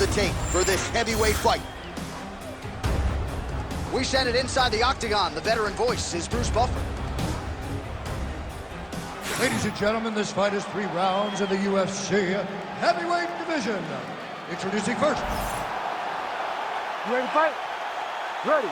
the tape for this heavyweight fight. We send it inside the octagon. The veteran voice is Bruce Buffer. Ladies and gentlemen, this fight is 3 rounds in the UFC heavyweight division. Introducing first. You ready to fight? Ready.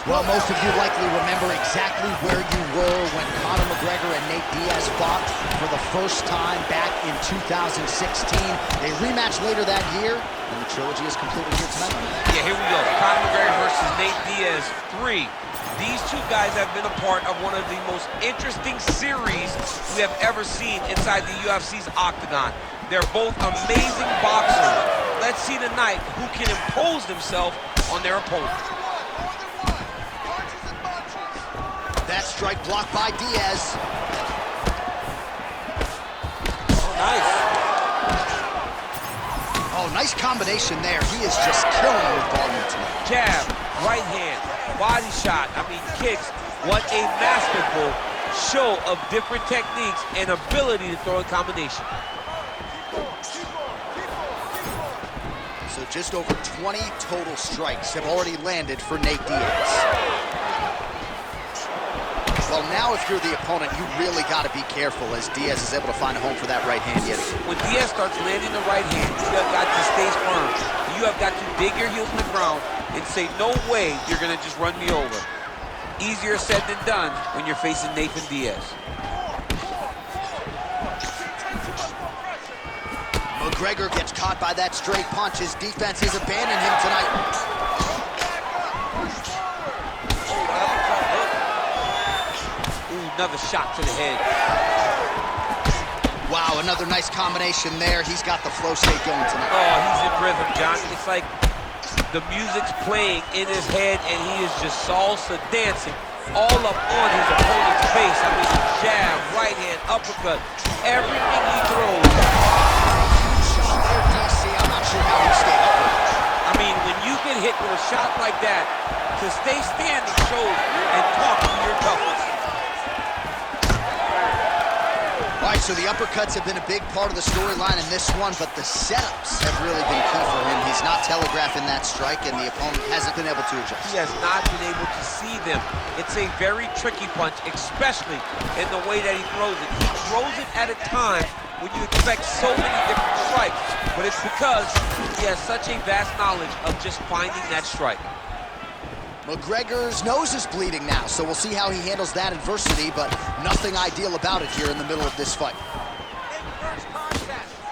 Well, most of you likely remember exactly where you were when Conor McGregor and Nate Diaz fought for the first time back in 2016. A rematch later that year, and the trilogy is completely here tonight. Yeah, here we go. Conor McGregor versus Nate Diaz 3. These two guys have been a part of one of the most interesting series we have ever seen inside the UFC's octagon. They're both amazing boxers. Let's see tonight who can impose themselves on their opponent. That strike blocked by Diaz. Oh, nice. Oh, nice combination there. He is just killing with volume tonight. Jab, right hand, body shot, kicks. What a masterful show of different techniques and ability to throw in combination. So just over 20 total strikes have already landed for Nate Diaz. Well, now if you're the opponent, you really got to be careful as Diaz is able to find a home for that right hand yet again. When Diaz starts landing the right hand, you have got to stay firm. You have got to dig your heels in the ground and say, no way you're going to just run me over. Easier said than done when you're facing Nathan Diaz. McGregor gets caught by that straight punch. His defense has abandoned him tonight. Another shot to the head. Wow, another nice combination there. He's got the flow state going tonight. Oh, he's in rhythm, John. It's like the music's playing in his head and he is just salsa dancing all up on his opponent's face. Jab, right hand, uppercut, everything he throws. Shot there, DC. I'm not sure how he stayed up with it. When you get hit with a shot like that, to stay standing shows and talk to your toughness. All right, so the uppercuts have been a big part of the storyline in this one, but the setups have really been key for him. He's not telegraphing that strike, and the opponent hasn't been able to adjust. He has not been able to see them. It's a very tricky punch, especially in the way that he throws it. He throws it at a time when you expect so many different strikes, but it's because he has such a vast knowledge of just finding that strike. McGregor's nose is bleeding now, so we'll see how he handles that adversity, but nothing ideal about it here in the middle of this fight.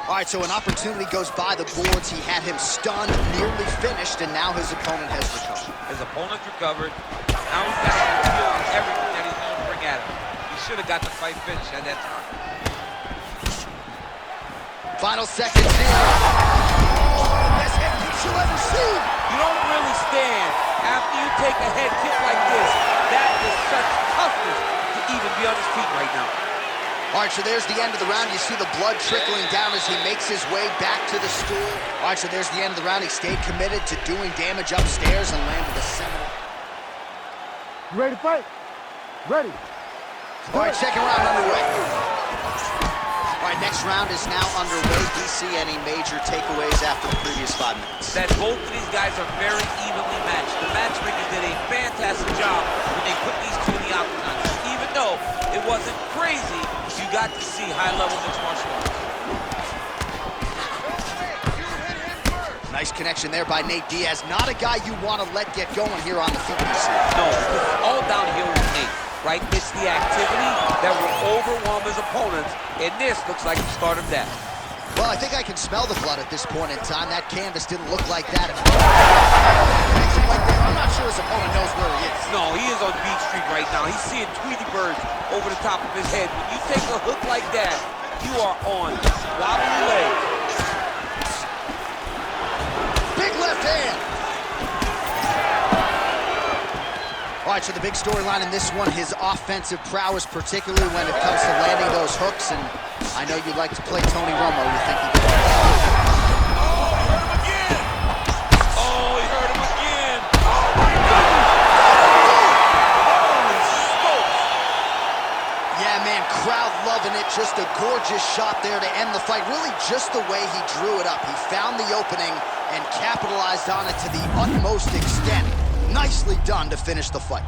All right, so an opportunity goes by the boards. He had him stunned, nearly finished, and now his opponent has recovered. His opponent's recovered. Now he's got to deal with everything that he's going to bring at him. He should have got the fight finished at that time. Final seconds here. Best head kick you'll ever see. You don't really stand after you take a head kick like this. That is such toughness to even be on his feet right now. All right, so there's the end of the round. You see the blood trickling down as he makes his way back to the stool. All right, so there's the end of the round. He stayed committed to doing damage upstairs and landed a seminal. You ready to fight? Ready. All right, second round underway. All right, next round is now underway. DC, any major takeaways after the previous 5 minutes? That both of these guys are very evenly matched. The matchmakers did a fantastic job when they put these two in the octagon. Even though it wasn't crazy, you got to see high-level mixed martial arts. Nice connection there by Nate Diaz. Not a guy you want to let get going here on the feet, DC. No, it's all downhill with Nate. Right? It's the activity that will overwhelm his opponents, and this looks like the start of that. Well, I think I can smell the blood at this point in time. That canvas didn't look like that. I'm not sure his opponent knows where he is. No, he is on Beach Street right now. He's seeing Tweety birds over the top of his head. When you take a hook like that, you are on wobbly legs. Big left hand. All right, so the big storyline in this one, his offensive prowess, particularly when it comes to landing those hooks. And I know you like to play Tony Romo. You think he can? Oh, he hurt him again. Oh, he hurt him again. Oh, my God. Holy smokes. Yeah, man, crowd loving it. Just a gorgeous shot there to end the fight. Really just the way he drew it up. He found the opening and capitalized on it to the utmost extent. Nicely done to finish the fight.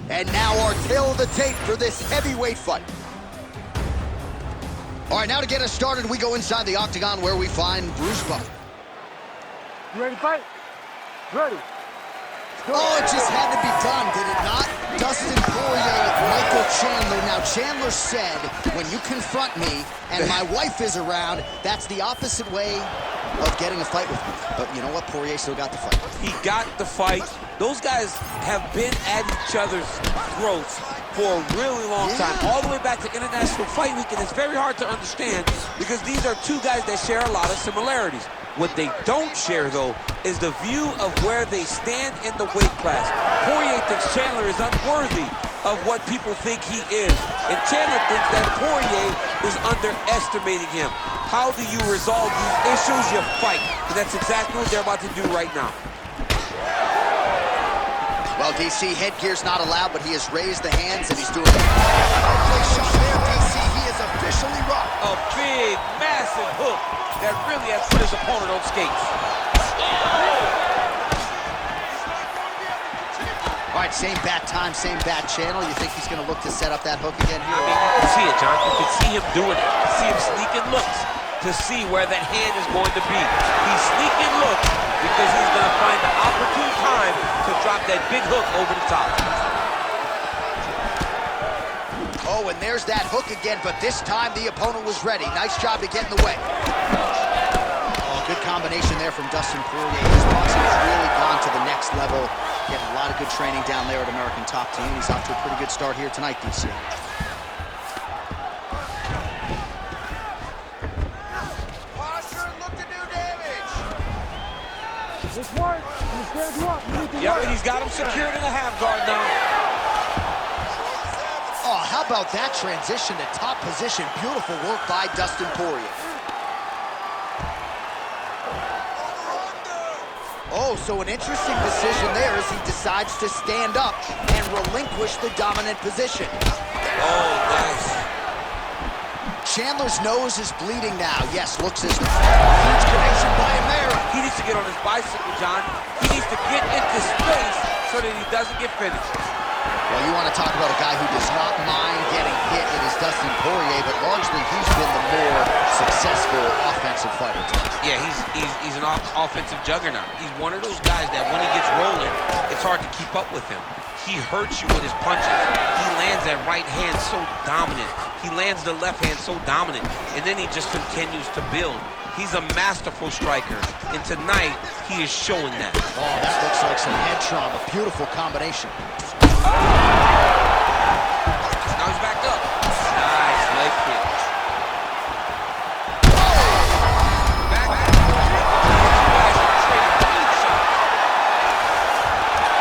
And now our tail of the tape for this heavyweight fight. All right, now to get us started, we go inside the octagon where we find Bruce Buffer. You ready to fight? Ready. Oh, it just had to be done, did it not? Dustin Poirier, Michael Chandler. Now, Chandler said, when you confront me and my wife is around, that's the opposite way of getting a fight with me. But you know what? Poirier still got the fight. He got the fight. Those guys have been at each other's throats for a really long time, all the way back to International Fight Week, and it's very hard to understand because these are two guys that share a lot of similarities. What they don't share, though, is the view of where they stand in the weight class. Poirier thinks Chandler is unworthy of what people think he is, and Chandler thinks that Poirier is underestimating him. How do you resolve these issues? You fight, and that's exactly what they're about to do right now. Well, DC, headgear's not allowed, but he has raised the hands and he's doing it. Place shot there, DC. He is officially rocked. A big, massive hook that really has put his opponent on skates. All right, same bat time, same bat channel. You think he's going to look to set up that hook again here? I mean, you can see it, John. You can see him doing it. You can see him sneaking looks to see where that hand is going to be. He's sneaking looks because he's going to find the opportune time to drop that big hook over the top. Oh, and there's that hook again, but this time the opponent was ready. Nice job to get in the way. Oh, good combination there from Dustin Poirier. His boxing has really gone to the next level. Getting a lot of good training down there at American Top Team. He's off to a pretty good start here tonight, DC. This work. I'm gonna stand you up. You need to Yeah, work. but he's got him secured in the half guard now. Oh, how about that transition to top position? Beautiful work by Dustin Poirier. Oh, so an interesting decision there as he decides to stand up and relinquish the dominant position. Oh, nice. Chandler's nose is bleeding now. Yes, looks as huge connection by him there. He needs to get on his bicycle, John. He needs to get into space so that he doesn't get finished. Well, you want to talk about a guy who does not mind getting hit. It is Dustin Poirier, but largely he's been the more successful offensive fighter tonight. Yeah, he's an offensive juggernaut. He's one of those guys that when he gets rolling, it's hard to keep up with him. He hurts you with his punches. He lands that right hand so dominant. He lands the left hand so dominant. And then he just continues to build. He's a masterful striker. And tonight, he is showing that. Oh, that looks like some head trauma. Beautiful combination. Now he's back up. Nice leg kick. Back.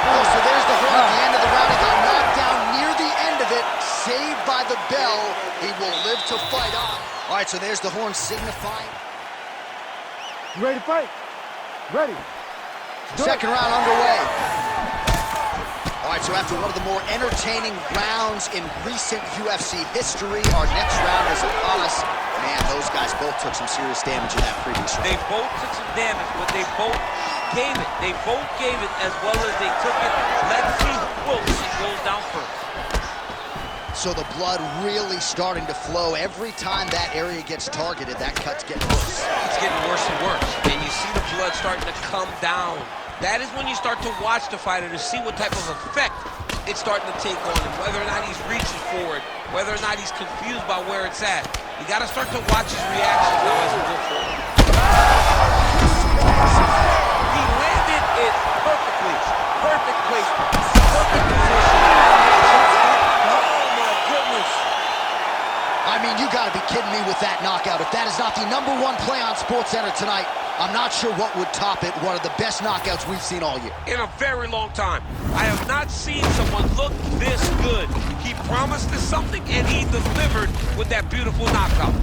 Oh, so there's the horn at the end of the round. He got knocked down near the end of it. Saved by the bell. He will live to fight on. All right, so there's the horn signifying. You ready to fight? Ready. Second round underway. All right, so after one of the more entertaining rounds in recent UFC history, our next round is upon us. Man, those guys both took some serious damage in that previous round. They both took some damage, but they both gave it. They both gave it as well as they took it. Let's see who goes down first. So the blood really starting to flow. Every time that area gets targeted, that cut's getting worse. It's getting worse and worse, and you see the blood starting to come down. That is when you start to watch the fighter to see what type of effect it's starting to take on him, whether or not he's reaching for it, whether or not he's confused by where it's at. You got to start to watch his reactions now as we go forward. He landed it perfectly. Perfect placement. Perfect position. Oh, my goodness. I mean, you gotta be kidding me with that knockout. If that is not the #1 play on SportsCenter tonight, I'm not sure what would top it. One of the best knockouts we've seen all year. In a very long time. I have not seen someone look this good. He promised us something, and he delivered with that beautiful knockout.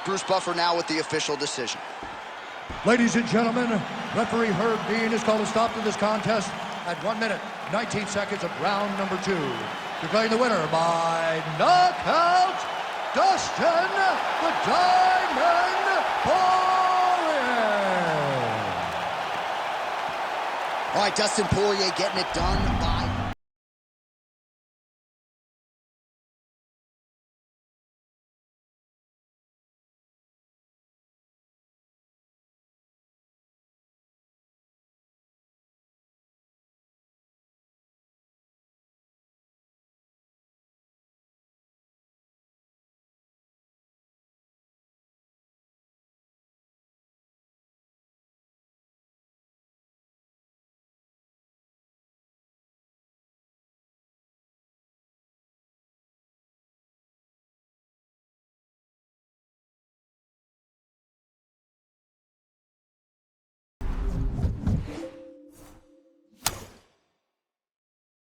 Bruce Buffer now with the official decision. Ladies and gentlemen, referee Herb Dean has called a stop to this contest at 1 minute, 19 seconds of round number 2. Declaring the winner by knockout, Dustin the Diamond Poirier. All right, Dustin Poirier getting it done by